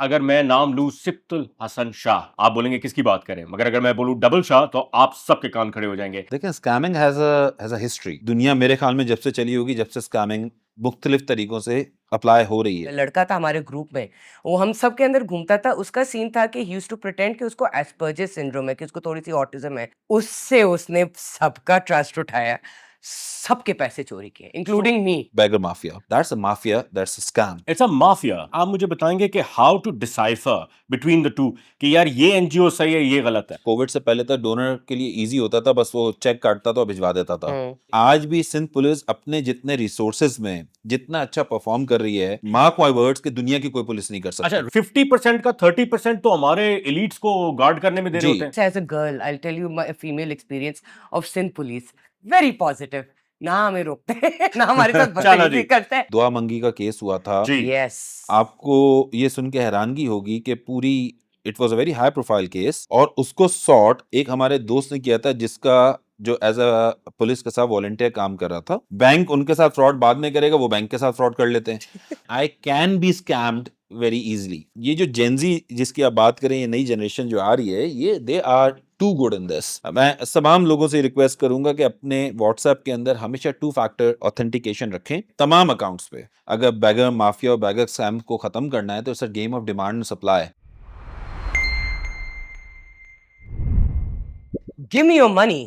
अगर मैं नाम लूं सिप्तुल हसन शाह, आप बोलेंगे किसकी बात करें, मगर अगर मैं बोलूं डबल शाह तो आप सबके कान खड़े हो जाएंगे। देखें, स्कैमिंग हैज अ हिस्ट्री। दुनिया मेरे ख्याल में जब से चली होगी, जब से स्कैमिंग मुख्तलिफ तरीकों से अप्लाई हो रही है। लड़का था हमारे ग्रुप में, वो हम सब के अंदर घूमता था। उसका सीन था कि ही यूज्ड टू प्रिटेंड कि उसको एस्पर्जर सिंड्रोम है, कि उसको थोड़ी सी ऑटिज्म है। उससे उसने सबका ट्रस्ट उठाया, सबके पैसे चोरी किए, including me. Beggar mafia. That's a mafia. That's a scam. It's a mafia. आप मुझे बताएंगे कि how to decipher between the two, कि यार ये एनजीओ सही है, ये गलत है। कोविड से पहले तक डोनर के लिए इजी होता था, बस वो चेक काटता था और भिजवा देता था। आज भी सिंध पुलिस अपने जितने रिसोर्सेज में जितना अच्छा परफॉर्म कर रही है, मार्क माय वर्ड्स, कि दुनिया की कोई पुलिस नहीं कर सकती। अच्छा, 50% का 30% तो हमारे एलिट्स को गार्ड करने में दे रहे जी। होते हैं। As a girl I tell you my female experience of Sindh police, very positive. ना हमें रोकते ना हमारे साथ चलो बदतमीजी जी। करते हैं। दुआ मंगी का केस हुआ था। जी। यस। आपको ये सुन के हैरानगी होगी कि पूरी it was a very high profile case, और उसको सॉर्ट एक हमारे दोस्त ने किया था, जिसका जो एज अ पुलिस के साथ वॉलंटियर काम कर रहा था। बैंक उनके साथ फ्रॉड बाद में करेगा, वो बैंक के साथ फ्रॉड कर लेते हैं। I can be scammed very easily. ये जो जेनजी जिसकी आप बात करें, ये नई जनरेशन जो आ रही है, ये they are too good in this. मैं तमाम लोगों से रिक्वेस्ट करूंगा कि अपने व्हाट्सएप के अंदर हमेशा 2 फैक्टर ऑथेंटिकेशन रखें तमाम अकाउंट्स पे। अगर बैगर माफिया और बैगर स्कैम को खत्म करना है तो it's a game of demand and supply. Give me your money.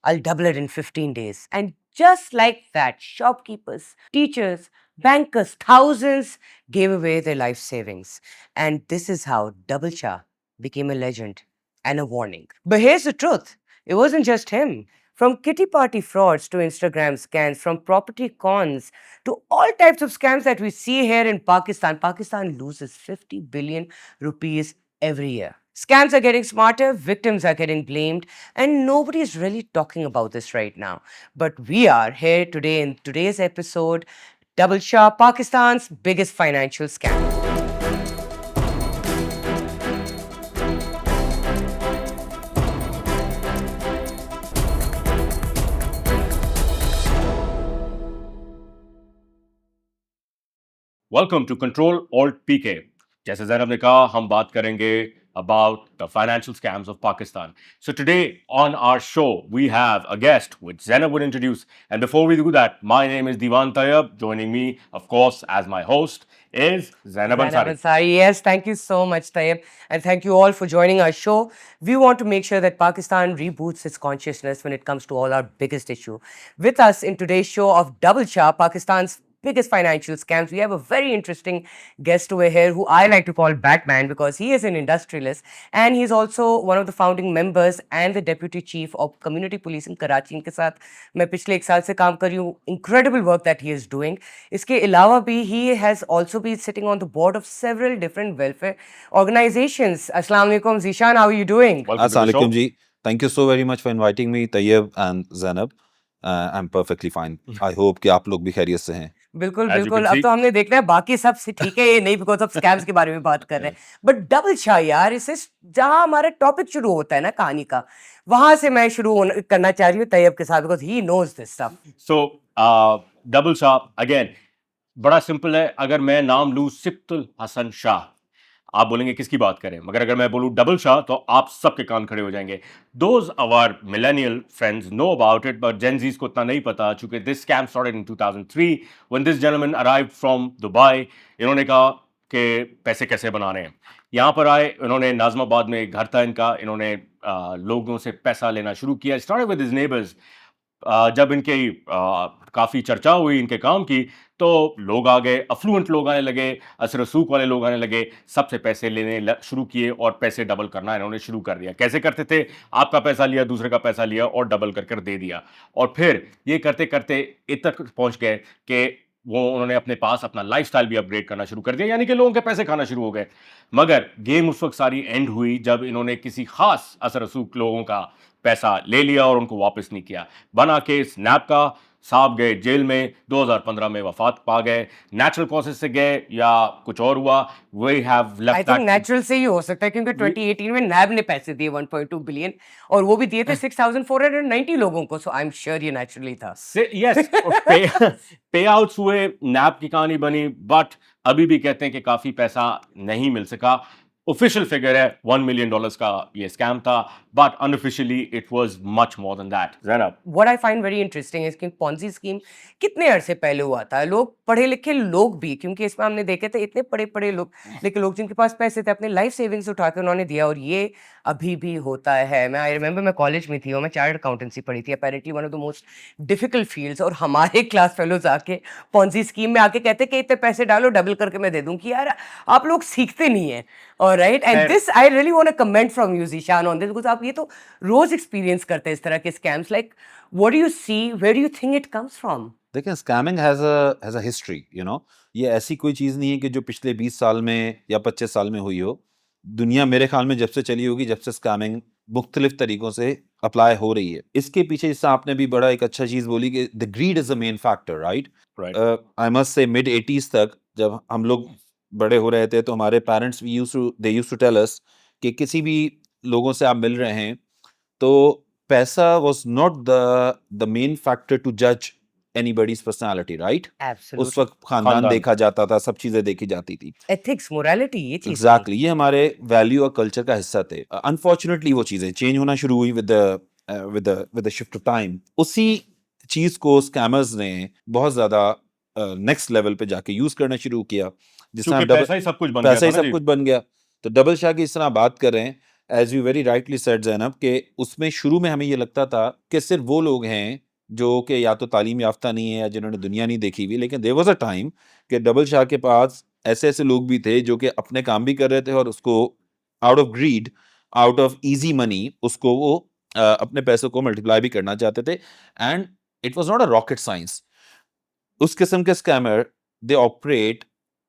I'll double it in 15 days. And just like that, shopkeepers, teachers, bankers, thousands gave away their life savings. And this is how Double Shah became a legend and a warning. But here's the truth, it wasn't just him. From kitty party frauds to Instagram scams, from property cons to all types of scams that we see here in Pakistan, Pakistan loses 50 billion rupees every year. Scams are getting smarter, victims are getting blamed, and nobody is really talking about this right now. But we are here today in today's episode, Double Shah, Pakistan's biggest financial scam. Welcome to control alt PK. जैसे जैनब ने कहा, हम बात करेंगे about the financial scams of Pakistan. So today on our show we have a guest which Zainab would introduce, and before we do that, my name is Diwan Tayyab. Joining me, of course, as my host is Zainab Ansari. Yes, thank you so much, Tayyib. And thank you all for joining our show. We want to make sure that Pakistan reboots its consciousness when it comes to all our biggest issue. With us in today's show of Double Shah, Pakistan's biggest financial scams, we have a very interesting guest over here who I like to call Batman because he is an industrialist and he's also one of the founding members and the deputy chief of community police in Karachi. इनके साथ मैं पिछले 1 साल से काम कर रही हूँ. Incredible work that he is doing. इसके अलावा भी he has also been sitting on the board of several different welfare organizations. Assalamu alaikum, Zishan, how are you doing? Welcome to the Assalamu show. alaikum ji. Thank you so very much for inviting me, Tayyib and Zainab. I'm perfectly fine. I hope कि आप लोग भी खैरियत से हैं। बिल्कुल As you बिल्कुल। can अब see, तो हमने देखना है बाकी सब ठीक है, ये नहीं बिकॉज ऑफ स्कैम्स के बारे में बात कर रहे हैं। बट डबल शाह यार, इससे जहां हमारा टॉपिक शुरू होता है ना कहानी का, वहां से मैं शुरू करना चाह रही हूँ तैयब के साथ because he knows this stuff. so double shah again, बड़ा सिंपल है। अगर मैं नाम लूं सिप्तुल हसन शाह, आप बोलेंगे किसकी बात करें, मगर अगर मैं बोलूं डबल शाह तो आप सबके कान खड़े हो जाएंगे। Those our millennial friends know about it, but Gen Zs को इतना नहीं पता, चूंकि this scam started in 2003 when this gentleman arrived from Dubai. इन्होंने कहा कि पैसे कैसे बनाने हैं। यहाँ पर आए, इन्होंने नाजमाबाद में घर था इनका, इन्होंने लोगों से पैसा लेना शुरू किया। Started with his neighbours. जब इनकी काफ़ी चर्चा हुई इनके काम की, तो लोग आ गए, अफ्लुएंट लोग आने लगे, असर रसूख वाले लोग आने लगे, सबसे पैसे लेने शुरू किए और पैसे डबल करना इन्होंने शुरू कर दिया। कैसे करते थे? आपका पैसा लिया, दूसरे का पैसा लिया और डबल कर दे दिया। और फिर ये करते करते इतना तक पहुंच गए कि उन्होंने अपने पास अपना लाइफस्टाइल भी अपग्रेड करना शुरू कर दिया, यानी कि लोगों के पैसे खाना शुरू हो गए। मगर गेम उस वक्त सारी एंड हुई जब इन्होंने किसी खास असर रसूख लोगों का पैसा ले लिया और उनको वापस नहीं किया। बना केस नैब का, साहब गए जेल में, 2015 में वफात पा गए, नेचुरल कॉजेज से गए या कुछ और हुआ, we have I left think that. Natural से ही हो सकता है क्योंकि 2018 में नैब ने पैसे दिए 1.2 बिलियन और वो भी दिए थे 6,490 लोगों को, सो आई एम श्योर ये नेचुरली था। यस, पे आउट्स हुए, नैब की कहानी बनी, बट अभी भी कहते हैं कि काफी पैसा नहीं मिल सका। ऑफिशियल फिगर है $1 मिलियन का ये स्कैम था, but unofficially it was much more than that. Zainab, What I find very interesting is कि पॉन्जी स्कीम कितने अरसे पहले हुआ था। लोग पढ़े लिखे लोग भी, क्योंकि इसमें हमने देखे थे इतने पढ़े पढ़े लोग, लेकिन लोग जिनके पास पैसे थे अपने लाइफ सेविंग्स उठा के उन्होंने दिया, और ये अभी भी होता है। मैं आई रिमेंबर मैं कॉलेज में थी और मैं चार्टर्ड अकाउंटेंसी पढ़ी थी, apparently one of the most difficult fields, और हमारे क्लास फेलोज आके पॉन्जी स्कीम में आके कहते कि इतने पैसे डालो डबल करके मैं दे दूं, कि यार आप लोग सीखते नहीं है। और राइट, एंड खैर, this I really want to comment from you Zeeshan on this, because आप ये तो रोज एक्सपीरियंस करते हैं इस तरह के scams. Like what do you see, where do you think it comes from? देखिए, scamming has a history, you know. ये ऐसी कोई चीज़ नहीं है कि जो पिछले 20 साल में या 25 साल में हुई हो। दुनिया मेरे ख्याल में जब से चली होगी, जब से स्कैमिंग मुख्तलिफ तरीकों से अप्लाई हो रही है। इसके पीछे जैसे आपने भी बड़ा एक अच्छा चीज़ बोली कि the greed is the main factor, right? Right, I must say mid 80s तक जब हम लोग बड़े हो रहे थे तो हमारे parents they used to tell us कि किसी भी लोगों से आप मिल रहे हैं तो पैसा was not the main factor to judge anybody's personality, right? उस Absolutely. वक्त खानदान खानदान। देखा जाता था, सब चीजें देखी जाती थी। Ethics, morality, ये चीज थी। एग्जैक्टली, ये हमारे वैल्यू और कल्चर का हिस्सा थे। अनफॉर्चुनेटली वो चीजें चेंज होना शुरू हुई with the shift of time. उसी चीज को स्कैमर्स ने बहुत ज्यादा नेक्स्ट लेवल पे जाके यूज करना शुरू किया, जिसमें क्योंकि पैसा ही सब कुछ बन गया पैसा ही था ना सब जी। कुछ बन गया। तो डबल शाह की इस तरह बात कर रहे हैं, as you very rightly said Zainab, कि उसमें शुरू में हमें ये लगता था कि सिर्फ वो लोग हैं जो कि या तो तालीम याफ्ता नहीं है या जिन्होंने दुनिया नहीं देखी हुई, लेकिन देयर वाज अ टाइम कि डबल शाह के पास ऐसे ऐसे लोग भी थे जो कि अपने काम भी कर रहे थे और उसको out of greed, out of easy money, उसको वो अपने पैसों को मल्टीप्लाई भी करना चाहते थे। And it was not a rocket science. उस किस्म के scammer they operate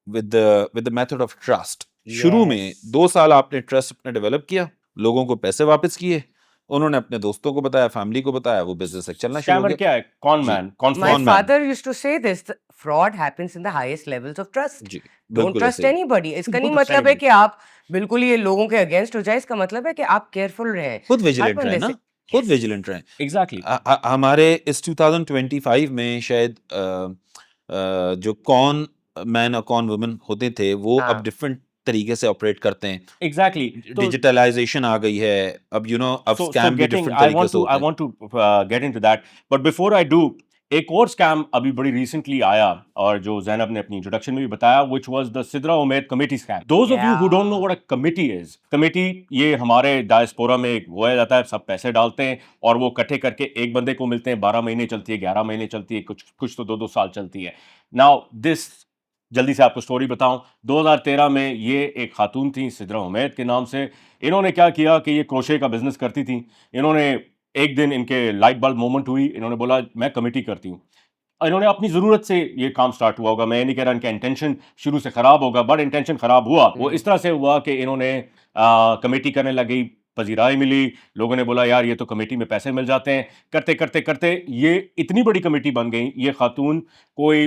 with the method of trust. शुरू में Yes. 2 साल आपने ट्रस्ट अपने डेवलप किया, लोगों को पैसे वापस किए, उन्होंने अपने दोस्तों को बताया, फैमिली को बताया, वो बिजनेस एक चलना शुरू हो स्कैमर गया। क्या है? कॉन जी। Man, con My Con man. father used to say this, fraud happens in the highest levels of trust. जी, Don't बिल्कुल trust ऐसे ही। anybody. इसका नहीं Don't trust मतलब है anybody. कि आप बिल्कुल ये लोगों के अगेंस्ट हो जाए, इसका मतलब है कि आप केयरफुल रहें। खुद हर विजिलेंट बंदे रहे ना, से खुद Yes. विजिलेंट रहे। एग्जैक्टली। हमारे इस 2025 में शायद जो कॉन मैन और कॉन वुमन होते थे वो हाँ। अब डिफरेंट तरीके से ऑपरेट करते हैं। एग्जैक्टली। तो डिजिटलाइजेशन आ गई है, अब यू नो अब so स्कैम भी getting डिफरेंट I तरीके want से to होते I हैं। want to get into that, but before I do, एक और स्कैम अभी बड़ी रिसेंटली आया और जो ज़ैनब ने अपनी इंट्रोडक्शन में भी बताया, which was the Sidra Umaid committee scam. Those of you who don't know what a committee is, committee ये हमारे डायस्पोरा में एक हुआ जाता है, सब पैसे डालते हैं और वो इकट्ठे करके एक बंदे को मिलते हैं, 12 महीने चलती है, 11 महीने चलती है, कुछ तो 2-2 साल चलती है। नाउ दिस, जल्दी से आपको स्टोरी बताऊं, 2013 में ये एक खातून थी सिद्रा उमैद के नाम से। इन्होंने क्या किया कि ये क्रोशे का बिजनेस करती थी। इन्होंने एक दिन इनके लाइट बल्ब मोमेंट हुई, इन्होंने बोला मैं कमेटी करती हूँ। इन्होंने अपनी ज़रूरत से ये काम स्टार्ट हुआ होगा, मैं ये नहीं कह रहा इनका इंटेंशन शुरू से ख़राब होगा, बट इंटेंशन ख़राब हुआ। वो इस तरह से हुआ कि इन्होंने कमेटी करने लगी, पजीराई मिली, लोगों ने बोला यार ये तो कमेटी में पैसे मिल जाते हैं। करते करते करते ये इतनी बड़ी कमेटी बन गई। ये खातून कोई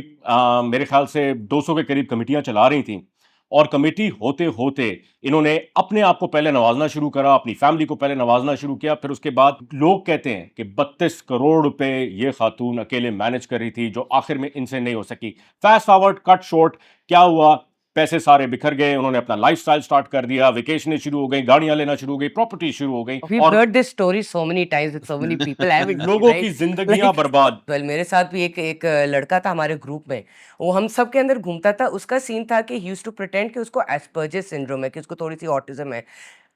मेरे ख्याल से 200 के करीब कमेटियाँ चला रही थी, और कमेटी होते होते इन्होंने अपने आप को पहले नवाजना शुरू करा, अपनी फैमिली को पहले नवाजना शुरू किया। फिर उसके बाद लोग कहते हैं कि 32 करोड़ रुपए ये खातून अकेले मैनेज कर रही थी, जो आखिर में इनसे नहीं हो सकी। फास्ट फॉरवर्ड कट शॉर्ट, क्या हुआ, पैसे सारे बिखर गए, उन्होंने अपना लाइफस्टाइल स्टार्ट कर दिया, वेकेशनें शुरू हो गई, गाड़ियां लेना शुरू हो गई, प्रॉपर्टी शुरू हो गई, We've और heard this story so many times with so many people, haven't we, लोगों right? की जिंदगियां बर्बाद। Well, मेरे साथ भी एक लड़का था हमारे ग्रुप में, वो हम सब के अंदर घूमता था। उसका सीन था कि he used to pretend कि उसको एस्पर्जर सिंड्रोम है, कि उसको थोड़ी सी ऑटिज्म है।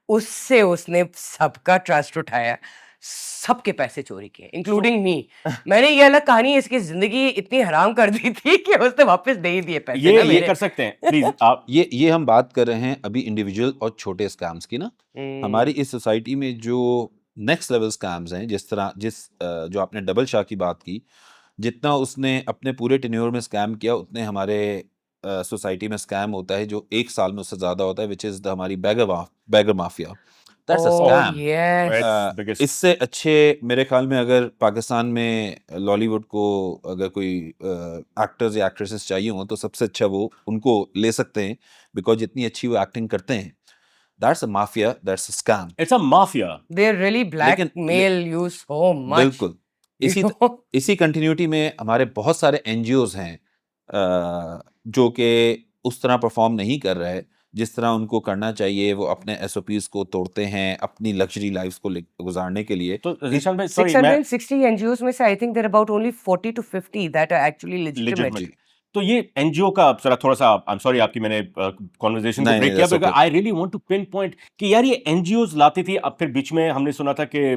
उससे उसने सबका ट्रस्ट उठाया, सबके पैसे चोरी किए, इंक्लूडिंग मी। मैंने ये अलग कहानी, इसकी जिंदगी इतनी हराम कर दी थी कि उसने वापस दे ही दिए पैसे ना ये मेरे। कर सकते हैं प्लीज आप। ये हम बात कर रहे हैं अभी इंडिविजुअल और छोटे स्कैम्स की ना। हमारी इस सोसाइटी में जो नेक्स्ट लेवल स्कैम्स हैं, जो आपने डबल शाह की बात की, जितना उसने अपने पूरे टेन्योर में स्कैम किया, उतने हमारे सोसाइटी में स्कैम होता है जो 1 साल में उससे ज़्यादा होता है, विच इज़ हमारी beggar mafia. That's a Oh, scam. yes. It's biggest. इससे अच्छे मेरे ख्याल में अगर पाकिस्तान में लॉलीवुड को अगर कोई एक्टर्स या एक्ट्रेसेस चाहिए हो तो सबसे अच्छा वो उनको ले सकते हैं, बिकॉज जितनी अच्छी वो एक्टिंग करते हैं, that's a mafia, that's a scam. It's a mafia. They really लेकिन blackmail you so much. बिल्कुल You इसी know? इसी कंटिन्यूटी में हमारे बहुत सारे एनजीओज हैं जो कि उस तरह परफॉर्म नहीं कर रहे जिस तरह उनको करना चाहिए। वो अपने एसओपीज को तोड़ते हैं अपनी लग्जरी लाइफ्स को गुजारने के लिए। तो ज़ीशान भाई सॉरी मैं 660 NGOs में से I think there are about only 40 to 50 that are actually legitimate. legitimate. तो ये एनजीओ का जरा थोड़ा सा आई एम सॉरी आपकी मैंने कॉन्वर्जेशन को नहीं, ब्रेक नहीं, किया, that's because okay. I really want to pinpoint कि यार ये एनजीओज लाती थी। अब फिर बीच में हमने सुना था कि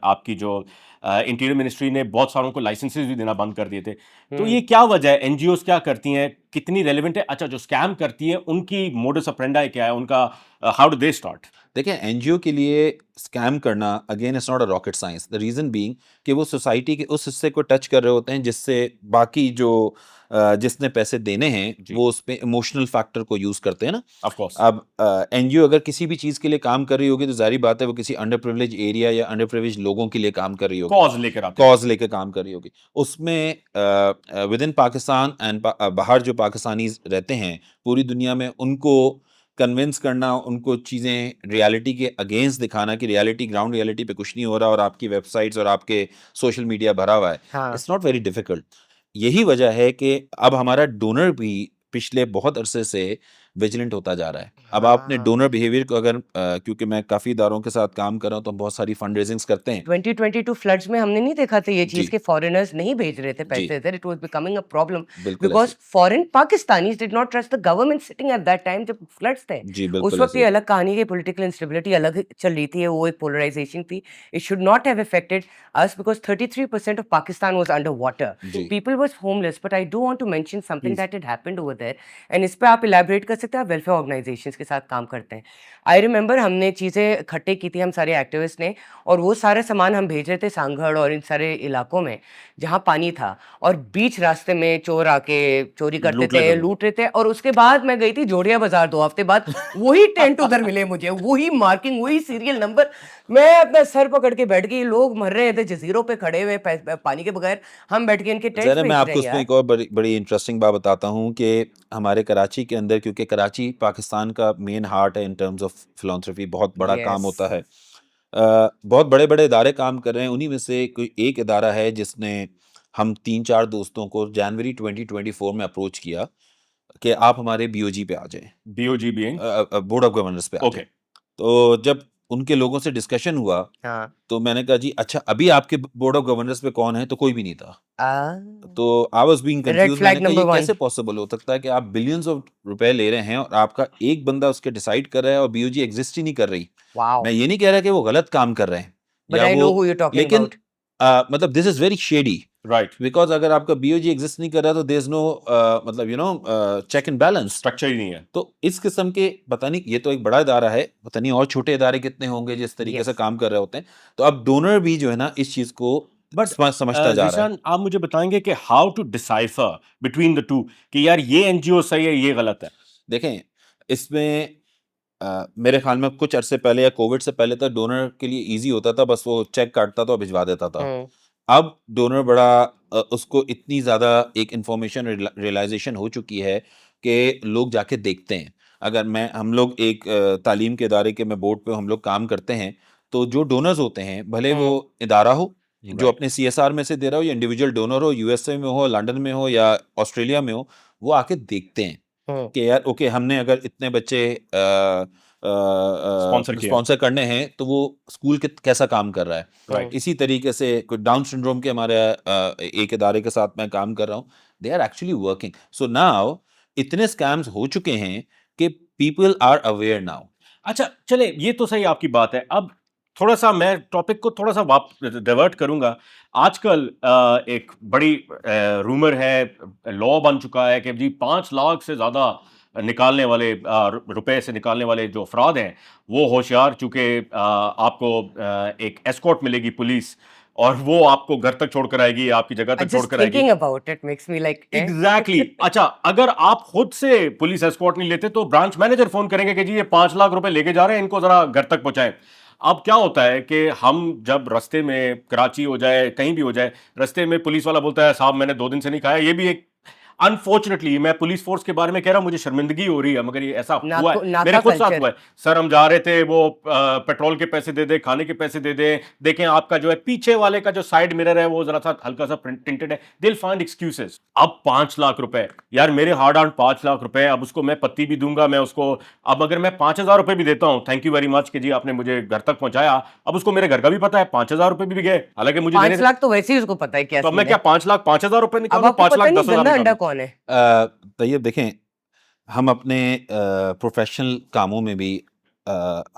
आपकी जो इंटीरियर मिनिस्ट्री ने बहुत सारों को लाइसेंसेस भी देना बंद कर दिए थे। तो ये क्या वजह है? एनजीओज क्या करती हैं, कितनी रेलेवेंट है? अच्छा, जो स्कैम करती हैं उनकी मोडस ऑपरेंडाई क्या है, उनका हाउ डू दे स्टार्ट? देखिए, एनजीओ के लिए स्कैम करना again it's not a rocket science. The reason being कि वो सोसाइटी के उस हिस्से को टच कर रहे होते हैं जिससे बाकी जो जिसने पैसे देने हैं जी। वो उस पे इमोशनल फैक्टर को यूज करते हैं ना। Of course. अब एनजीओ अगर किसी भी चीज के लिए काम कर रही होगी तो जाहिर बात है वो किसी अंडर प्रिविलेज एरिया या अंडर प्रिविलेज लोगों के लिए काम कर रही होगी, कॉज लेकर आते हैं। कॉज लेकर काम कर रही होगी। उसमें विद इन पाकिस्तान एंड बाहर जो पाकिस्तानी रहते हैं पूरी दुनिया में, उनको कन्विंस करना, उनको चीज़ें रियलिटी के अगेंस्ट दिखाना कि रियलिटी, ग्राउंड रियलिटी पे कुछ नहीं हो रहा और आपकी वेबसाइट्स और आपके सोशल मीडिया भरा हुआ है, हाँ. It's not very difficult. यही वजह है कि अब हमारा डोनर भी पिछले बहुत अरसे से विजिलेंट होता जा रहा है। अब आपने हाँ. डोनर बिहेवियर को अगर क्योंकि मैं काफ़ी इदारों के साथ काम कर रहा हूँ तो हम बहुत सारी फंड रेजिंग्स करते हैं। 2022 फ्लड्स में हमने नहीं देखा था ये जी। चीज के फॉरेनर्स नहीं भेज रहे थे जी। पैसे इधर। It was becoming a problem बिल्कुल बिकॉज ऐसे। Foreign Pakistanis did not trust the government sitting at that time जब फ्लड्स थे। जी उस बिल्कुल वक्त ये ऐसे। अलग कहानी की पॉलिटिकल इंस्टेबिलिटी अलग चल रही थी, वो एक पोलराइजेशन थी। It should not have affected us because 33% of Pakistan was under water, जी। People was homeless. But I do want to mention something Please. That had happened over there, and इस पे आप इलैबोरेट कर सकते हैं। आप वेलफेयर ऑर्गेनाइजेशंस के साथ काम करते हैं। आई रिमेंबर हमने चीज़ें इकट्ठे की थी हम सारे एक्टिविस्ट ने, और वो सारा सामान हम भेज रहे थे सांगड़ और इन सारे इलाकों में जहाँ पानी था, और बीच रास्ते में चोर आके चोरी करते लूट लेते थे, थे। लूट रहे थे। और उसके बाद मैं गई थी जोड़िया बाजार 2 हफ्ते बाद, वही टेंट उधर मिले मुझे, वही मार्किंग, वही सीरियल नंबर। मैं अपना सर पकड़ के बैठ गई, लोग मर रहे थे जजीरों पे खड़े हुए पानी के बगैर, हम बैठ के इनके टेंट्स ज़रा मैं बेच आपको रहे हैं उसमें यार। एक और बड़ी बड़ी इंटरेस्टिंग बात बताता हूँ कि हमारे कराची के अंदर, क्योंकि कराची पाकिस्तान का मेन हार्ट है इन टर्म्स ऑफ फिलॉन्थ्रफी, बहुत बड़ा काम Yes. होता है। बहुत बड़े बड़े इदारे काम कर रहे हैं। उन्हीं में से कोई एक इदारा है जिसने हम 3-4 दोस्तों को जनवरी 2024 में अप्रोच किया कि आप हमारे बीओजी पे आ जाएं, BOG being board of governors पे आ ओके। जाएं। तो जब उनके लोगों से डिस्कशन हुआ हाँ। तो मैंने कहा जी अच्छा अभी आपके बोर्ड ऑफ गवर्नर्स पे कौन है, तो कोई भी नहीं था। आ, तो I was being Red confuse. flag मैंने कहा ये number 1. कैसे पॉसिबल हो सकता है कि आप बिलियंस ऑफ रुपए ले रहे हैं और आपका एक बंदा उसके डिसाइड कर रहा है और बीओजी एग्जिस्ट ही नहीं कर रही। wow. मैं ये नहीं कह रहा कि वो गलत काम कर रहे हैं But या I वो, know who you're talking लेकिन about. मतलब this is very shady, right. Because अगर आपका बीओजी एग्जिस्ट नहीं कर रहा तो देयर इज नो मतलब चेक एंड बैलेंस। स्ट्रक्चर ही नहीं है। तो इस किस्म के, पता नहीं, ये तो एक बड़ा इदारा है, पता नहीं और छोटे इदारे कितने होंगे जिस तरीके से Yes. काम कर रहे होते हैं। तो अब डोनर भी जो है ना इस चीज को बट समझता जा रहा है। ज़ीशान, आप मुझे बताएंगे कि how to decipher between the two कि यार ये एनजीओ सही है, ये गलत है? देखें, इसमें मेरे ख्याल में कुछ अरसे पहले या कोविड से पहले तक डोनर के लिए इजी होता था, बस वो चेक काटता था और भिजवा देता था। हम्म, अब डोनर बड़ा उसको इतनी ज़्यादा एक इंफॉर्मेशन रियलाइजेशन हो चुकी है कि लोग जाके देखते हैं। अगर हम लोग एक तालीम के इदारे के में बोर्ड पे हम लोग काम करते हैं, तो जो डोनर्स होते हैं भले वो इदारा हो जो Right. अपने सीएसआर में से दे रहा हो या इंडिविजुअल डोनर हो, यूएसए में हो, लंदन में हो या ऑस्ट्रेलिया में हो, वो आके देखते हैं हम्म, कि यार ओके हमने अगर इतने बच्चे Sponsor किया। स्पॉन्सर करने हैं तो वो स्कूल कैसा काम कर रहा है। Right. इसी तरीके से कोई डाउन सिंड्रोम के हमारे एक इदारे के साथ मैं काम कर रहा हूँ, they are actually working. So now इतने स्कैम्स हो चुके हैं कि पीपल आर अवेयर नाउ। अच्छा चले, ये तो सही आपकी बात है। अब थोड़ा सा मैं टॉपिक को थोड़ा सा डाइवर्ट करूंगा। आजकल एक बड़ी रूमर है, लॉ बन चुका है कि जी 5 लाख से ज़्यादा निकालने वाले रुपए से निकालने वाले जो अफराद हैं वो होशियार, चूँकि आपको एक एस्कॉर्ट मिलेगी पुलिस और वो आपको घर तक छोड़कर आएगी, आपकी जगह तक Just छोड़कर आएगी। thinking about it makes me like, eh? Exactly अच्छा, अगर आप खुद से पुलिस एस्कॉर्ट नहीं लेते तो ब्रांच मैनेजर फोन करेंगे कि जी ये 5 लाख रुपए लेके जा रहे हैं, इनको जरा घर तक पहुंचाएं। अब क्या होता है कि हम जब रास्ते में कराची हो जाए, कहीं भी हो जाए, रास्ते में पुलिस वाला बोलता है साहब मैंने 2 दिन से नहीं खाया, ये भी एक अनफॉर्चुनेटली, मैं पुलिस फोर्स के बारे में कह रहा हूं, मुझे शर्मिंदगी हो रही है, मगर ये ऐसा हुआ है, नाका मेरे खुद साथ culture. हुआ है। सर हम जा रहे थे, वो पेट्रोल के पैसे दे दे, खाने के पैसे दे दे, देखें आपका जो है पीछे वाले का जो साइड मिरर है वो जरा सा हल्का सा टिंटेड है, दिल फाइंड एक्सक्यूजेस। अब 5 लाख रुपए, यार मेरे हार्ड अर्न 5 लाख रुपए, अब उसको मैं पत्ती भी दूंगा, मैं उसको, अब अगर मैं 5,000 रुपए भी देता हूं, थैंक यू वेरी मच कि जी आपने मुझे घर तक पहुंचाया, अब उसको मेरे घर का भी पता है, 5,000 रुपए भी गए, हालांकि मुझे 5 लाख तो वैसे ही उसको पता है क्या तो अब मैं सीन है। क्या 5 लाख 5,000 रुपए अब निकालूं, आपको 5 पता लाख नहीं 10,000 गंदा अंडा निकालूं? कौन है। तैयब देखें, हम अपने प्रोफेशनल कामों में भी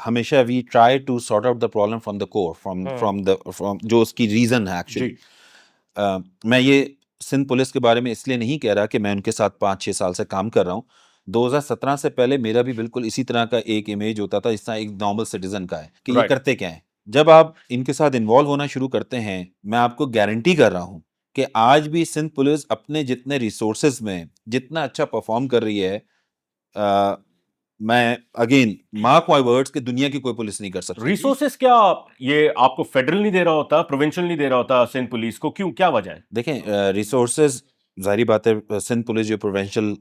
हमेशा we try to sort out the problem from the core, from जो उसकी रीजन है एक्चुअली। जी मैं ये सिंध पुलिस के बारे में इसलिए नहीं कह रहा कि मैं उनके साथ 5-6 साल से काम कर रहा हूँ। 2017 से पहले मेरा भी बिल्कुल इसी तरह का एक इमेज होता था, इस तरह एक नॉर्मल सिटीजन का है कि ये राइट करते क्या है। जब आप इनके साथ इन्वॉल्व होना शुरू करते हैं, मैं आपको गारंटी कर रहा हूँ कि आज भी सिंध पुलिस अपने जितने रिसोर्सेज में जितना अच्छा परफॉर्म कर रही है, अ, मैं अगेन मार्क माय वर्ड्स कि दुनिया की कोई पुलिस नहीं कर सकती। रिसोर्सेस क्या ये आपको फेडरल नहीं दे रहा होता, प्रोविंशियल नहीं दे रहा होता सिंध पुलिस को, क्यों, क्या वजह है? देखें, रिसोर्सेज जाहिर बात है, सिंध पुलिस जो प्रोविंशियल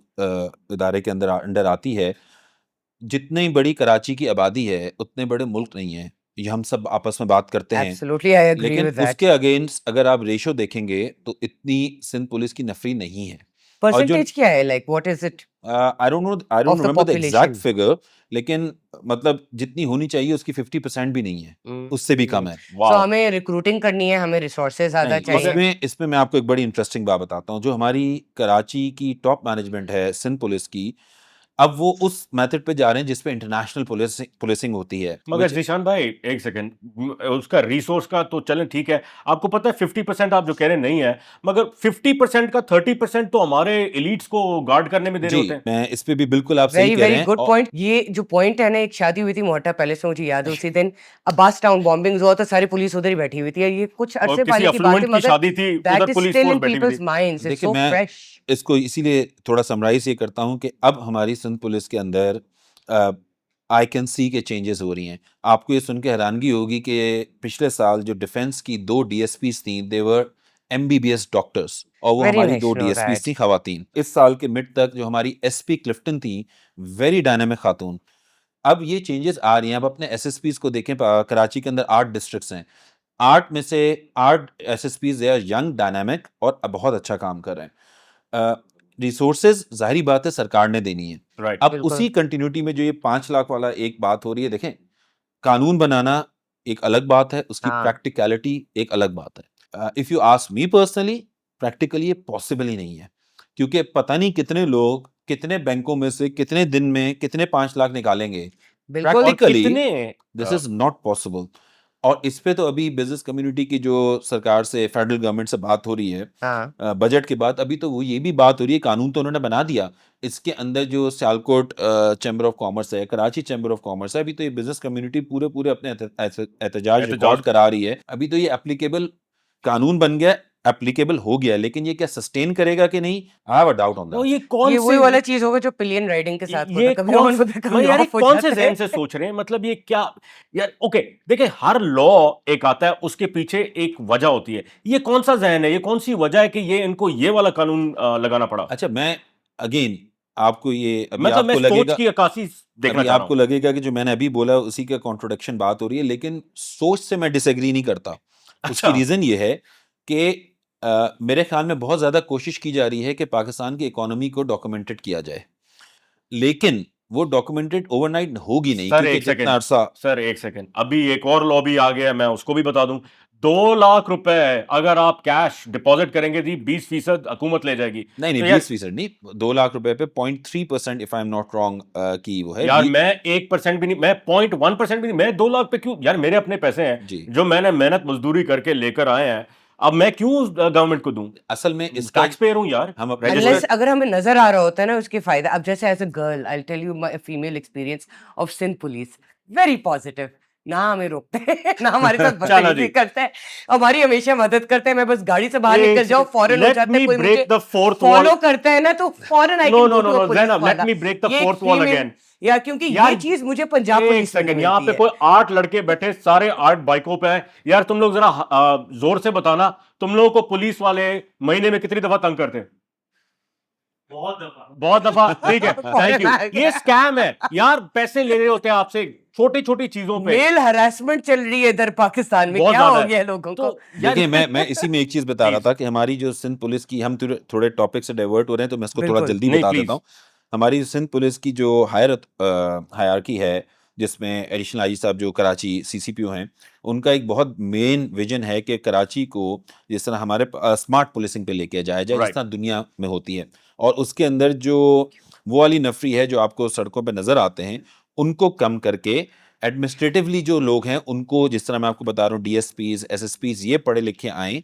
इदारे के अंडर आती है, जितनी बड़ी कराची की आबादी है उतने बड़े मुल्क नहीं है, ये हम सब आपस में बात करते हैं। Absolutely, I agree लेकिन with that. उसके अगेंस्ट अगर आप रेशो देखेंगे तो इतनी सिंध पुलिस की नफरी नहीं है। और जो Percentage क्या है, like what is it I don't of the remember the exact population? Figure, लेकिन मतलब जितनी होनी चाहिए उसकी 50% भी नहीं है, उससे भी कम है। So वाह, हमें रिक्रूटिंग करनी है, हमें रिसोर्सेज ज्यादा नहीं, चाहिए। इसमें मैं आपको एक बड़ी इंटरेस्टिंग बात बताता हूँ। जो हमारी कराची की टॉप मैनेजमेंट है सिंध पुलिस की, अब वो उस मेथड पे जा रहे हैं जिस पे इंटरनेशनल पुलिसिंग होती है, मगर which- जीशान भाई एक सेकंड, उसका रिसोर्स का तो चलें ठीक है, आपको पता है 50% आप जो कह रहे हैं नहीं है, मगर 50% का 30% तो हमारे एलिट्स को गार्ड करने में दे रहे जी, होते हैं। मैं इस पे भी बिल्कुल आप सही वेरी कह रहे वेरी हैं। Good point. ये जो पॉइंट है ना, एक शादी हुई थी मोहटा पैलेस में, मुझे याद है उसी दिन अब्बास टाउन बॉम्बिंग हुआ तो सारी पुलिस उधर ही बैठी हुई थी। ये कुछ और अरसे किसी पहले की बात अफ्लुएंट है, की मगर शादी थी, उधर that is police still force in बैठी हुई पीपल्स थी। माइंड्स, इट्स देखिए, सो मैं फ्रेश। इसको इसीलिए थोड़ा समराइज ये करता हूँ कि अब हमारी सिंध पुलिस के अंदर आई कैन सी के चेंजेस हो रही हैं। आपको ये सुन के हैरानगी होगी कि पिछले साल जो डिफेंस की 2 डीएसपीज थी, दे वर एमबीबीएस डॉक्टर्स, और वो वेरी हमारी nice 2 to know DSPs that. थी खवातीन। इस साल के मिड तक जो हमारी एसपी क्लिफ्टन थी, वेरी डायनामिक खातून। अब ये चेंजेस आ रही हैं। अब अपने एसएसपीज को देखें, कराची के अंदर 8 डिस्ट्रिक्ट्स हैं, 8 में से 8 एसएसपीज दे आर यंग, डायनामिक और बहुत अच्छा काम कर रहे हैं। रिसोर्सेज जाहिर बात है सरकार ने देनी है। राइट, अब बिल्कुल। उसी कंटिन्यूटी में जो ये 5 लाख वाला एक बात हो रही है, देखें, कानून बनाना एक अलग बात है, उसकी हाँ, प्रैक्टिकलिटी एक अलग बात है। If you ask me personally, practically ये पॉसिबल ही नहीं है, क्योंकि पता नहीं कितने लोग कितने बैंकों में से कितने दिन में कितने 5 लाख निकालेंगे। बिल्कुल। और प्रैक्टिकली कितने दिस इज नॉट पॉसिबल। और इस पे तो अभी बिजनेस कम्युनिटी की जो सरकार से, फेडरल गवर्नमेंट से बात हो रही है, हाँ, बजट के बाद, अभी तो वो ये भी बात हो रही है, कानून तो उन्होंने बना दिया, इसके अंदर जो सियालकोट चैम्बर ऑफ कॉमर्स है, कराची चैम्बर ऑफ कॉमर्स है, अभी तो ये बिजनेस कम्युनिटी पूरे पूरे अपने एहतजाज रिकॉर्ड करा रही है। अभी तो ये एप्लीकेबल कानून बन गया, एप्लीकेबल हो गया, लेकिन ये क्या सस्टेन करेगा कि नहीं, I have a doubt on तो दैट। ये कौन ये से वही वाला चीज होगा जो पिलियन राइडिंग के साथ होता ये है, कभी कौन ऑन होता है, मैं कभी यार ये ऑफ हो कौन से जाता जहन है। से सोच रहे हैं, मतलब ये क्या, यार ओके देखिए, हर लॉ एक आता है, उसके पीछे एक वजह होती है, ये कौन सा जहन है, ये कौन सी वजह है कि ये इनको ये वाला कानून लगाना पड़ा? अच्छा, मैं अगेन आपको ये अभी मतलब मैं आपको सोच लगेगा, की अक्कासी देखना अभी चाह रहा आपको हूं। लगेगा कि जो मैंने अभी बोला उसी का कॉन्ट्रोडिक्शन बात हो रही है, लेकिन सोच से मैं डिसएग्री नहीं करता। उसकी अच्छा, रीजन ये है कि मेरे ख्याल में बहुत ज्यादा कोशिश की जा रही है कि पाकिस्तान की इकोनॉमी को डॉक्यूमेंटेड किया जाए, लेकिन वो डॉक्यूमेंटेड ओवरनाइट होगी नहीं, सर क्योंकि एक जितना सेकंड, अरसा सर एक सेकंड, अभी एक और लॉ भी आ गया, मैं उसको भी बता दूं। 2 लाख रुपए अगर आप कैश डिपॉजिट करेंगे जी, 20% हुकूमत ले जाएगी। नहीं नहीं, तो यार 20% नहीं, 2 लाख रुपए पे 0.3%, if I am not wrong, की वो है यार मैं 1% भी नहीं, मैं 0.1% भी नहीं, मैं 2 लाख पे क्यों, यार मेरे अपने पैसे हैं जी। जो मैंने मेहनत मजदूरी करके लेकर आए हैं, अब मैं क्यों गवर्नमेंट को दूं? असल में इसका टैक्स पेयर हूं यार, हम अपने रजिस्टर। अनलेस अगर हमें नजर आ रहा होता है ना उसके फायदा। अब जैसे as a girl I tell you my female experience of Sindh police, very positive. ना हमें रोकते हैं ना हमारे साथ चलो बदतमीजी जी। करते हैं, हमारी हमेशा मदद करते हैं। मैं बस गाड़ी से बाहर निकल जाऊं, फौरन हो लेट जाते हैं, मी कोई ब्रेक मुझे द फोर्थ वॉल। फॉलो करता है ना तो फौरन I know can no go no to a no police Zainab, let वाला। मी ब्रेक द ये एक फोर्थ वॉल फीमेल, अगेन। या क्योंकि ये यार चीज मुझे पंजाब एक पुलिस में नहीं सेकंड, यहाँ मिलती पे है। कोई 8 लड़के बैठे, सारे 8 बाइकों पे हैं। यार तुम लोग जरा जोर से बताना, तुम लोगों को पुलिस वाले महीने में कितनी दफा तंग करते हैं? बहुत दफा। ठीक है, थैंक यू। ये स्कैम है यार, पैसे ले रहे होते हैं आपसे छोटी छोटी चीजों पे, मेल हरासमेंट चल रही है इधर पाकिस्तान में, बहुत क्या ज्यादा हो है। गया है लोगों तो को? यार देखिए मैं इसी में एक चीज बता रहा प्लीज था कि हमारी जो सिंध पुलिस की, हम थोड़े टॉपिक से डाइवर्ट हो रहे हैं तो मैं इसको थोड़ा बिल्कुल। जल्दी नहीं बता प्लीज। देता हूँ। हमारी सिंध पुलिस की जो हायरार्की है, जिसमें एडिशनल आईजी साहब जो कराची सीसीपीओ हैं, उनका एक बहुत मेन विजन है कि कराची को जिस तरह हमारे स्मार्ट पुलिसिंग पे लेके जाया जाए, जिस राइट। तरह दुनिया में होती है। और उसके अंदर जो वो वाली नफरी है जो आपको सड़कों पे नजर आते हैं, उनको कम करके एडमिनिस्ट्रेटिवली जो लोग हैं उनको, जिस तरह मैं आपको बता रहा हूँ, डीएसपीज एसएसपीज, ये पढ़े लिखे आए,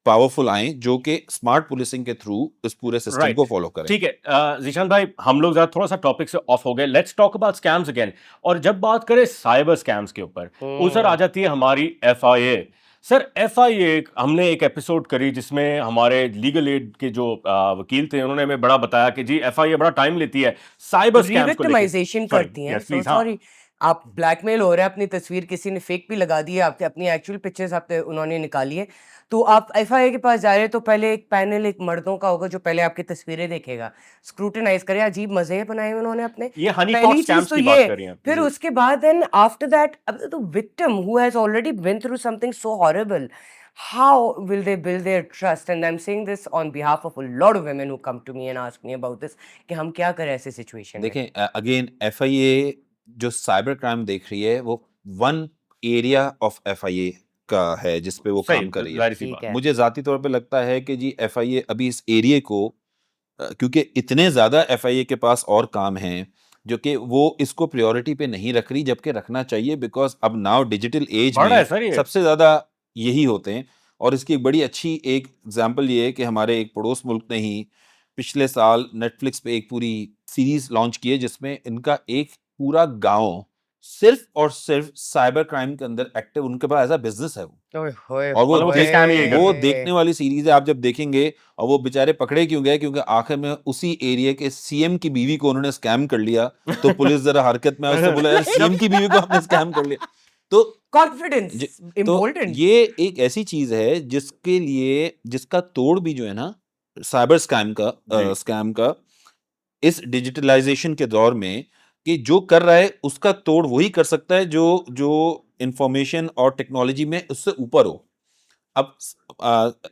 पावरफुल आए, जो कि स्मार्ट पुलिसिंग के थ्रू इस पूरे सिस्टम को राइट, फॉलो करें। ठीक है। जीशान भाई, हम लोग जरा थोड़ा सा टॉपिक से ऑफ हो गए, let's talk about scams again. और जब बात करें साइबर स्कैम्स के ऊपर, उधर आ जाती है हमारी एफआईए। सर एफआईए, हमने एक एपिसोड करी जिसमें हमारे लीगल एड के जो वकील थे, उन्होंने हमें बड़ा बताया कि जी एफआईए बड़ा टाइम लेती है साइबर स्कैम्स को लेके। रिविक्टिमाइजेशन सॉरी, करती हैं। Yes so please. हाँ, सॉरी, आप ब्लैकमेल हो रहे हैं, अपनी तस्वीर किसी ने फेक भी लगा दी है, आपके अपनी एक्चुअल पिक्चर्स आपने उन्होंने निकाली है, तो आप एफआईए के पास जा रहे हैं तो पहले एक पैनल एक मर्दों का होगा जो पहले आपकी तस्वीरें देखेगा, स्क्रूटिनाइज करे, अजीब मजे बनाए हुए उन्होंने अपने। ये हनी पॉट पहली चीज स्कैम्स तो की बात ये, कर रही हैं फिर जी। उसके बाद देन आफ्टर दैट, अब तो victim who has already been through something so horrible, how will they build their trust? And I'm saying this on behalf of a lot of women who come to me and ask me about this, कि हम क्या करें ऐसे situation में। देखें, again FIA जो cyber crime देख रही है, वो वन एरिया ऑफ एफआईए का है जिस पे वो सही, काम कर रही है। जाहिर सी ठीक बात। है। मुझे जाती तौर पे लगता है कि जी एफआईए अभी इस एरिया को, क्योंकि इतने ज्यादा एफआईए के पास और काम हैं, जो कि वो इसको प्रायोरिटी पे नहीं रख रही, जबकि रखना चाहिए, बिकॉज अब नाउ डिजिटल एज बड़ा है में सर ये। सबसे ज्यादा यही होते हैं। और इसकी एक बड़ी अच्छी एक एग्जांपल ये है कि हमारे एक पड़ोस मुल्क ने ही पिछले साल नेटफ्लिक्स पे एक पूरी सीरीज लॉन्च की है, जिसमें इनका एक पूरा गांव सिर्फ और सिर्फ साइबर क्राइम के अंदर एक्टिव, उनके पास एज अ बिजनेस है वो। ओए होए और वो मतलब वो स्कैम ही यही वो करते देखने वाली सीरीज है, आप जब देखेंगे। और वो बेचारे पकड़े क्यों गए? क्योंकि आखिर में उसी एरिया के सीएम की बीवी को उन्होंने स्कैम कर लिया। तो पुलिस जरा हरकत में आए, उसने बोला यार सीएम की बीवी को आपने स्कैम कर लिया। तो कॉन्फिडेंस, तो इम्पोर्टेंट। ये एक ऐसी चीज है जिसके लिए, जिसका तोड़ भी जो है ना साइबर जी। स्कैम का, इस डिजिटलाइजेशन के दौर में, कि जो कर रहा है उसका तोड़ वही कर सकता है जो जो इंफॉर्मेशन और टेक्नोलॉजी में उससे ऊपर हो। अब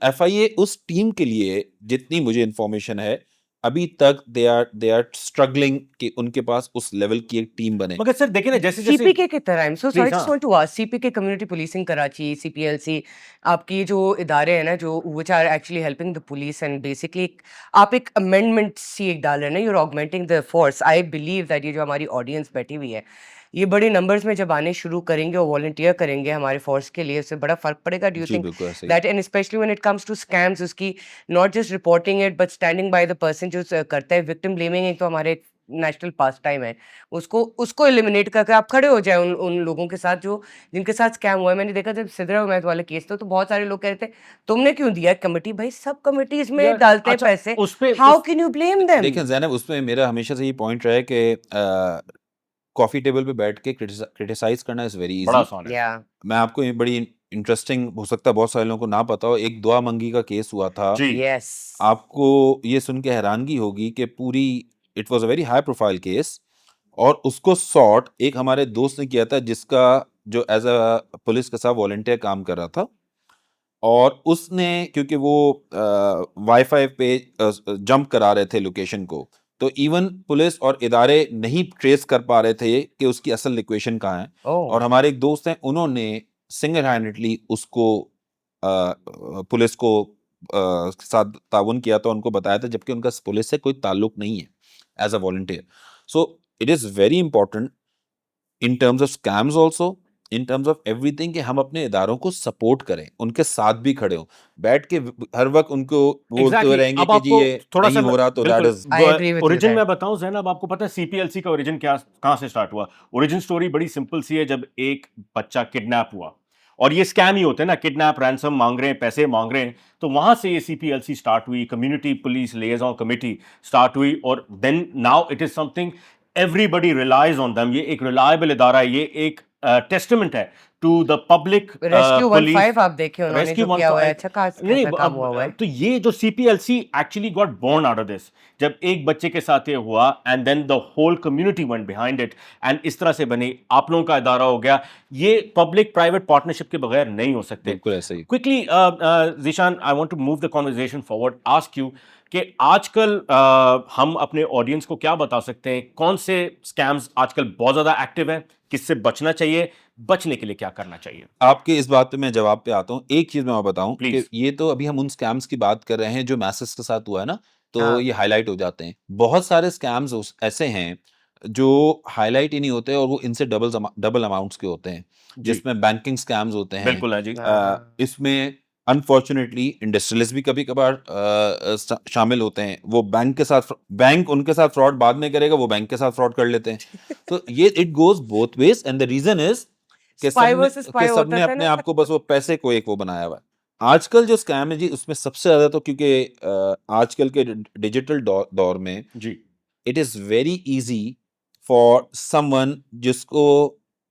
एफआईए उस टीम के लिए, जितनी मुझे इंफॉर्मेशन है, अभी तक दे आर स्ट्रगलिंग कि उनके पास उस लेवल की एक टीम बने। मगर सर देखिए ना, जैसे जैसे सीपीके की तरह, I am so sorry, please. Just want to ask, CPK community policing Karachi, CPLC, आपकी जो इदारे हैं ना जो which are actually helping the police, and basically आप एक अमेंडमेंट सी एक डाल रहे हैं ना, you are augmenting the force. I believe that ये जो हमारी ऑडियंस बैठी हुई है, ये बड़े नंबर्स में जब आने शुरू करेंगे और वॉलंटियर करेंगे हमारे फोर्स के लिए, उससे बड़ा फर्क पड़ेगा। डू यू जी थिंक बिल्कुल ऐसे ही। That, and specially when it comes to scams, उसकी not just reporting it but standing by the person जो करता है। विक्टिम ब्लेमिंग एक तो हमारे नेशनल पास टाइम है, उसको उसको एलिमिनेट करके आप खड़े हो जाए उन उन लोगों के साथ जो जिनके साथ स्कैम हुआ है। मैंने देखा जब सिद्रा उमैद वाला केस था तो बहुत सारे लोग कह रहे थे तुमने क्यों दिया कमेटी? भाई सब कमिटीज में यार डालते हैं अच्छा, पैसे, उस पे how can you blame them? देखें ज़ैनब, उसमें मेरा हमेशा से ये पॉइंट रहा है कि कॉफी टेबल पे बैठ के क्रिटिसाइज करना इज वेरी बड़ा इजी। आसान है। या मैं आपको ये बड़ी इंटरेस्टिंग, हो सकता है बहुत सारे लोगों को ना पता हो, एक दुआ मंगी का केस हुआ था। जी। यस, आपको ये सुन के हैरानगी होगी कि पूरी, it was a very high profile case, और उसको सॉर्ट एक हमारे दोस्त ने किया था, जिसका जो एज अ पुलिस के साथ वॉलंटियर काम कर रहा था। और उसने, क्योंकि वो वाईफाई पे जंप करा रहे थे लोकेशन को, तो इवन पुलिस और इदारे नहीं ट्रेस कर पा रहे थे कि उसकी असल लोकेशन कहाँ है। ओह और हमारे एक दोस्त हैं, उन्होंने सिंगल हैंडेडली उसको पुलिस को साथ ताउन किया था, उनको बताया था, जबकि उनका पुलिस से कोई ताल्लुक नहीं है, as a volunteer. So it is very important in terms of scams also, in terms of everything कि हम अपने इदारों को सपोर्ट करें, उनके साथ भी खड़े हों, बैठ के हर वक्त उनको बोलते हुए एग्जैक्टली रहेंगे अब कि जी आपको ये थोड़ा नहीं सा हो रहा तो दैट बिल्कुल is I agree with you origin that. मैं बताऊं जैनब, आपको पता है सीपीएलसी का ओरिजिन क्या कहां से स्टार्ट हुआ? ओरिजिन स्टोरी बड़ी सिंपल सी है। जब एक बच्चा किडनैप हुआ, और ये स्कैम ही होते हैं ना, किडनैप, रैंसम मांग रहे हैं, पैसे मांग रहे हैं, तो वहां से ये सीपीएलसी स्टार्ट हुई, community police liaison committee start हुई, और then now it is something everybody relies on them. ये एक रिलायबल इदारा है, ये एक टेस्टमेंट है to the public rescue police. 15 आप देखे उन्होंने रेस्क्यू जो किया हुआ है, अच्छा नहीं, खासा काम हुआ हुआ है. तो ये जो CPLC actually got born out of this, जब एक बच्चे के साथ ये हुआ, and then the whole community went behind it, and इस तरह से बनी, आप लोगों का इदारा हो गया। ये पब्लिक प्राइवेट पार्टनरशिप के बगैर नहीं हो सकते। बिल्कुल ऐसे ही। Quickly Zeeshan, I want to move the conversation forward, ask you कि आजकल हम अपने ऑडियंस को क्या बता सकते हैं, कौन से स्कैम्स आजकल बहुत ज्यादा एक्टिव हैं, किससे बचना चाहिए, बचने के लिए क्या करना चाहिए? आपके इस बात पे मैं जवाब पे आता हूँ। एक चीज मैं और बताऊं कि Please. ये तो अभी हम उन स्कैम्स की बात कर रहे हैं जो मैसेज के साथ हुआ है ना, तो हाँ. ये हाईलाइट हो जाते हैं। बहुत सारे स्कैम्स ऐसे हैं जो हाईलाइट ही नहीं होते और वो इनसे डबल अमाउंट्स के होते हैं, जी, जिसमें बैंकिंग स्कैम्स होते हैं। बिल्कुल है जी। इसमें अनफॉर्चुनेटली इंडस्ट्रियलिस्ट भी कभी कभार शामिल होते हैं। वो बैंक उनके साथ फ्रॉड बाद में करेगा, वो बैंक के साथ फ्रॉड कर लेते हैं। तो ये it goes both ways, and the reason is Spy versus spy होता सबने था अपने ना. आप को बस वो पैसे को एक वो बनाया हुआ है। आजकल जो स्कैम है जी, उसमें सबसे ज्यादा तो क्योंकि आजकल के डिजिटल दौर में जी, it is very easy for someone जिसको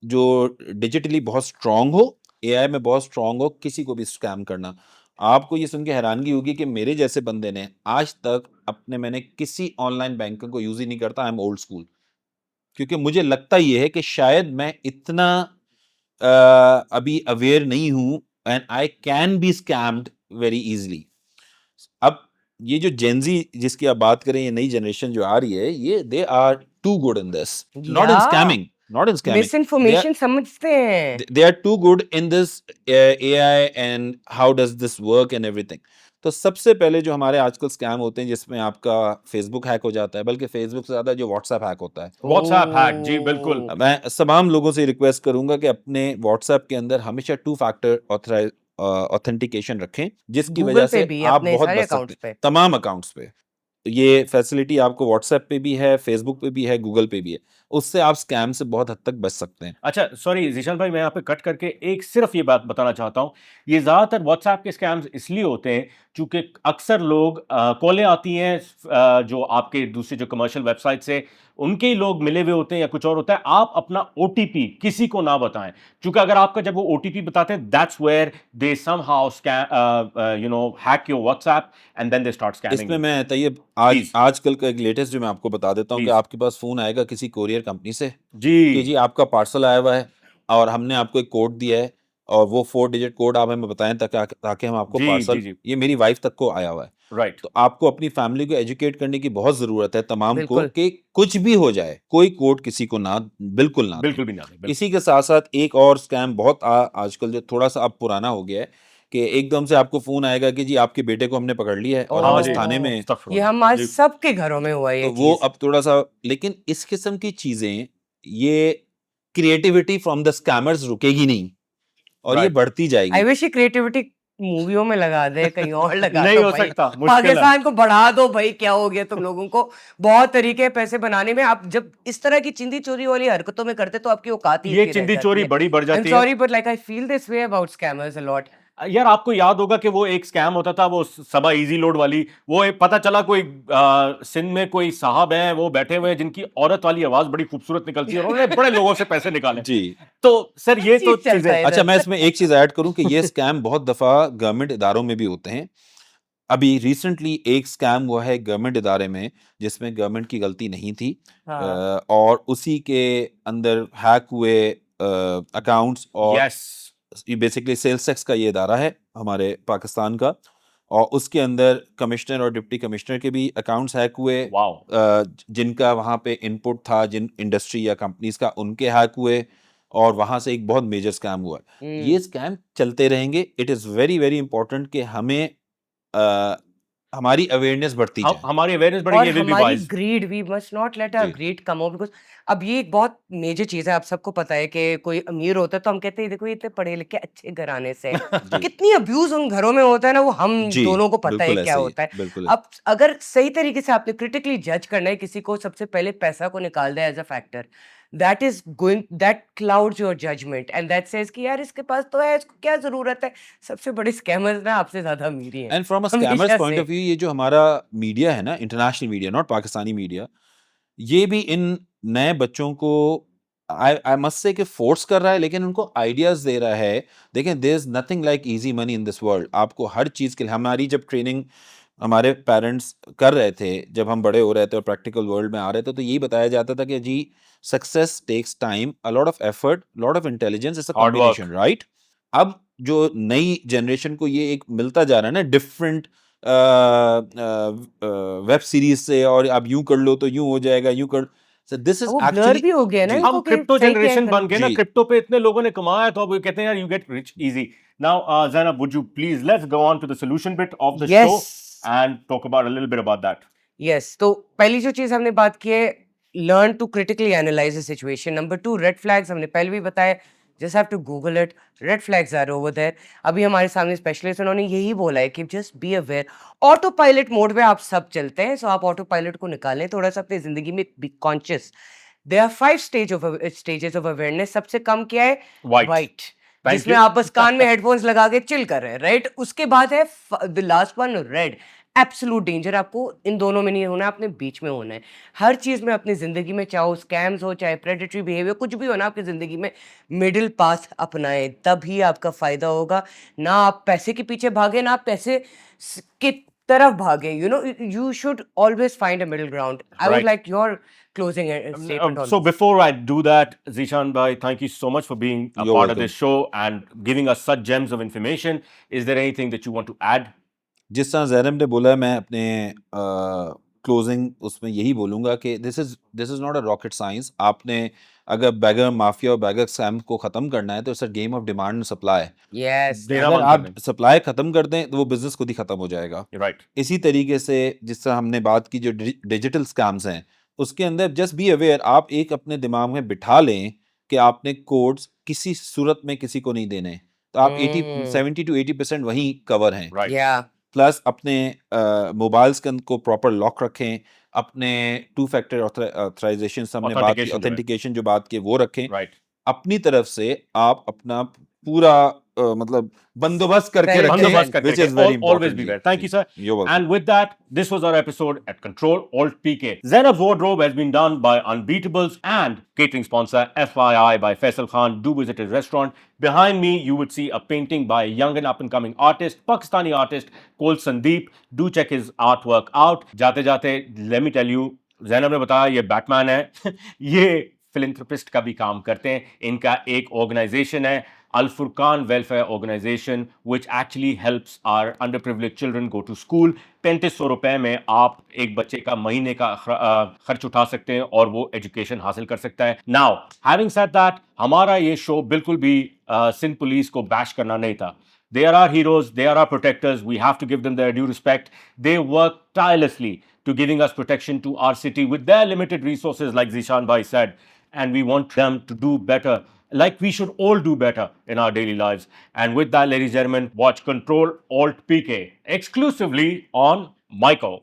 जो डिजिटली बहुत स्ट्रांग हो, एआई में बहुत स्ट्रांग हो, किसी को भी स्कैम करना। आपको ये सुन के हैरानगी होगी कि मेरे जैसे बंदे ने आज तक मैंने किसी ऑनलाइन बैंकिंग को यूज ही नहीं करता। आई एम ओल्ड स्कूल, क्योंकि मुझे लगता ये है कि शायद मैं इतना अभी अवेयर नहीं हूं, and I can be scammed very easily. अब ये जो जेनजी जिसकी आप बात करें, ये नई जनरेशन जो आ रही है, ये they are too good in this, not in Yeah. Scamming, not in scamming, misinformation समझते हैं. they are too good in this AI and how does this work and everything। तो सबसे पहले जो हमारे आजकल स्कैम होते हैं जिसमें आपका फेसबुक हैक हो जाता है, बल्कि फेसबुक से ज्यादा जो व्हाट्सएप हैक होता है। व्हाट्सएप हैक, जी बिल्कुल। Oh. मैं तमाम लोगों से रिक्वेस्ट करूंगा कि अपने व्हाट्सएप के अंदर हमेशा 2 फैक्टर ऑथेंटिकेशन रखें, जिसकी गूगल वजह पे से भी, आप अपने बहुत सारे बच सकते अकाउंट्स हैं, पे. तमाम अकाउंट्स पे। तो ये फैसिलिटी आपको व्हाट्सएप पे भी है, फेसबुक पे भी है, गूगल पे भी है। उससे आप स्कैम से बहुत हद तक बच सकते हैं। अच्छा, सॉरी जीशान भाई, मैं यहाँ पे कट करके एक सिर्फ ये बात बताना चाहता हूँ। ये ज़्यादातर व्हाट्सएप के स्कैम्स इसलिए होते हैं क्योंकि अक्सर लोग कॉलें आती हैं जो आपके दूसरे जो कमर्शियल वेबसाइट से, उनके ही लोग मिले हुए होते हैं या कुछ और होता है। आप अपना ओटीपी किसी को ना बताएं, क्योंकि अगर आपका जब वो ओटीपी बताते हैं, that's where they somehow scam hack your WhatsApp and then they start scamming. इसमें मैं तैयब Please. आजकल का एक लेटेस्ट जो मैं आपको बता देता हूँ कि Please. आपके पास फोन आएगा किसी कोरियर कंपनी से जी कि जी आपका पार्सल आया हुआ है और हमने आपको एक कोड दिया है, और वो 4 डिजिट कोड आप हमें बताएं ताकि हम आपको जी पार्सल, जी, ये मेरी वाइफ तक को आया हुआ है। राइट, तो आपको अपनी फैमिली को एजुकेट करने की बहुत जरूरत है तमाम को, बिल्कुल. कि कुछ भी हो जाए कोई कोड किसी को ना, बिल्कुल ना दें। बिल्कुल भी ना दें, बिल्कुल। इसी के साथ साथ एक और स्कैम बहुत आजकल जो थोड़ा सा अब पुराना हो गया है, कि एकदम से आपको फोन आएगा कि जी आपके बेटे को हमने पकड़ लिया है और हम हाँ इस जी, थाने में। ये अस्तगफुरुल्लाह। हम आज जी, सबके घरों में हुआ ये तो वो चीज. अब थोड़ा सा, लेकिन इस किस्म की चीजें, ये क्रिएटिविटी फ्रॉम द स्कैमर्स रुकेगी नहीं और ये राइट। बढ़ती आई जाएगी। विश ये क्रिएटिविटी मूवियों में लगा दे, कहीं और लगा नहीं दो हो भाई. सकता, मुश्किल है। पाकिस्तान को बढ़ा दो भाई, क्या हो गया तुम लोगों को? बहुत तरीके हैं पैसे बनाने में. आप जब इस तरह की चिंदी चोरी वाली हरकतों में करते तो आपकी औकात ही ये इतनी रह चिंदी जाती चोरी है. बड़ी बढ़ आई एम जाती है। Sorry but like I feel this way about scammers a lot. यार, आपको याद होगा कि वो एक स्कैम होता था, वो सबा इजी लोड वाली, वो एक पता चला कोई सिंध में कोई साहब हैं, वो बैठे हुए हैं जिनकी औरत वाली आवाज बड़ी खूबसूरत निकलती है, और उन्होंने बड़े लोगों से पैसे निकाले। जी। तो सर ये तो चीज चलता चीजें, है अच्छा, इधर. मैं इसमें एक चीज ऐड करूं कि ये स्कैम बहुत दफा गवर्नमेंट इदारों में भी होते हैं। अभी रिसेंटली एक स्कैम हुआ है गवर्नमेंट इदारे में, जिसमें गवर्नमेंट की गलती नहीं थी, हाँ. और उसी के अंदर हैक हुए अकाउंट्स, और यस, ये बेसिकली सेल्स टैक्स का ये इदारा है हमारे पाकिस्तान का, और उसके अंदर कमिश्नर और डिप्टी कमिश्नर के भी अकाउंट्स हैक हुए, वाओ, जिनका वहाँ पे इनपुट था, जिन इंडस्ट्री या कंपनीज का, उनके हैक हुए, और वहाँ से एक बहुत मेजर स्कैम हुआ। ये स्कैम चलते रहेंगे। It is very very important कि हमें हमारी अवेयरनेस बढ़ती जाए। हमारी अवेयरनेस और बढ़ेगी, विल बी हमारी wise. Greed, we must not let our जी। ग्रीड कम आउट, बिकॉज अब ये एक बहुत मेजर चीज है। आप सबको पता है कि कोई अमीर होता है तो हम कहते हैं देखो ये इतने पढ़े लिखे अच्छे घराने से है। जी। कितनी अब्यूज उन घरों में होता है ना, वो हम जी, दोनों को पता है बिल्कुल क्या ऐसा ही होता है। है, बिल्कुल। अब अगर सही तरीके से आपने क्रिटिकली जज करना है किसी को, सबसे पहले पैसा को निकाल दे as a factor, that clouds your judgment and that says कि यार इसके पास तो है, इसको क्या जरूरत है। सबसे बड़े स्कैमर्स ना आपसे ज्यादा अमीर ही हैं एंड फ्रॉम अ स्कैमर्स हमेशा पॉइंट से। ऑफ व्यू, ये जो हमारा मीडिया है ना, international media, not Pakistani media, ये भी इन नए बच्चों को आई मस्ट से कि फोर्स कर रहा है, लेकिन उनको आइडियाज दे रहा है। देखें, there is nothing like easy money in this world. आपको हर चीज के लिए, हमारी जब ट्रेनिंग हमारे पेरेंट्स कर रहे थे, जब हम बड़े हो रहे थे और प्रैक्टिकल वर्ल्ड में आ रहे थे, तो यही बताया जाता था कि जी, success takes time, a lot of effort, lot of intelligence, it's a hard work. Combination, right? अब जो नई जनरेशन को ये एक मिलता जा रहा है ना, डिफरेंट वेब सीरीज से, और आप यूं कर लो तो यूं हो जाएगा, यूं कर, सो दिस इज वो ब्लर एक्चुअली, भी हो गया ना जी, इनको हम कि क्रिप्टो सही क्या है जनरेशन बन गलत। गए ना, जी। क्रिप्टो पे इतने लोगों ने कमाया तो अब वो कहते हैं यार you get rich easy. Now Zainab, would you please let's go on to the solution bit of the show Yes. and talk about a little bit about that. यस, तो पहली जो चीज हमने बात की है, learn to critically analyse the situation. Number 2, red flags हमने पहले भी बताया, just have to Google it, red flags are over there. अभी हमारे सामने स्पेशलिस्ट उन्होंने यही बोला है कि just be aware. Autopilot mode पे आप सब चलते हैं, सो आप ऑटो पायलट को निकालें, थोड़ा सा अपनी जिंदगी में be conscious. There are 5 stages of awareness. सबसे कम क्या है? White. वाइट, Thank जिसमें you. आप बस कान में हेडफोन्स लगा के चिल कर रहे हैं, राइट? उसके बाद है the last one, red, absolute danger. आपको इन दोनों में नहीं होना है, अपने बीच में होना है। हर चीज में अपनी जिंदगी में, चाहे स्कैम्स हो, चाहे प्रेडेटरी बिहेवियर, कुछ भी हो ना आपकी जिंदगी में, मिडिल पाथ अपनाएं, तभी आपका फायदा होगा। ना आप पैसे के पीछे भागे, ना आप पैसे की तरफ भागे। You should always find a middle ground. I would Right. Like your closing statement on So this. before I do that, Zishan bhai, thank you so much for being a You're part of welcome. this show and giving us such gems of information. Is there anything that you want to add? जिस तरह जैनब ने बोला, मैं अपने closing उसमें यही बोलूंगा कि this is not a rocket science. आपने अगर बैगर माफिया और बैगर स्कैम को खत्म करना है, तो it's a game of demand and supply. Yes, देना अगर बंद आप कर दें। सप्लाई खत्म कर दें, तो वो बिजनेस खुद ही खत्म हो जाएगा। Right. इसी तरीके से जिस तरह हमने बात की, जो डिजिटल स्कैम्स हैं, उसके अंदर जस्ट बी अवेयर। आप एक अपने दिमाग में बिठा लें कि आपने कोड्स किसी सूरत में किसी को नहीं देने, तो आप 70 to 80% वहीं कवर हैं। Right. या प्लस अपने मोबाइल्स को प्रॉपर लॉक रखें, अपने 2 फैक्टर ऑथराइजेशन हमने बात की, Authentication जो है। ऑथेंटिकेशन जो बात की वो रखें। Right. अपनी तरफ से आप अपना पूरा मतलब बंदोबस्त करके Self रखें, बंदोबस्त करके which is रखें। very Always important. be ji, there. Thank ji, you, sir. you're welcome. And with that, this was our episode at Control Alt PK. Zainab's Wardrobe has been done by Unbeatables and catering sponsor FYI by Faisal Khan. Do visit his restaurant. Behind me, you would see a painting by a young and up-and-coming artist, Pakistani artist called Sandeep. Do check his artwork out. जाते जाते, let me tell you, Zainab ने बताया ये Batman है ये philanthropist का भी काम करते हैं। इनका एक ऑर्गेनाइजेशन है, Al Furqan Welfare Organization, which actually helps our underprivileged children go to school. 3500 रुपए में आप एक बच्चे का महीने का खर्च उठा सकते हैं और वो एजुकेशन हासिल कर सकता है। नाउ हैविंग सेड दैट, हमारा ये शो बिल्कुल भी सिंध पुलिस को बैश करना नहीं था। They are our heroes, they are our protectors, we have to give them their due respect. They work tirelessly to giving us protection to our city with their limited resources, like Zishan Bhai said, and we want them to do better, like we should all do better in our daily lives. And with that, ladies and gentlemen, watch Control Alt PK exclusively on Michael.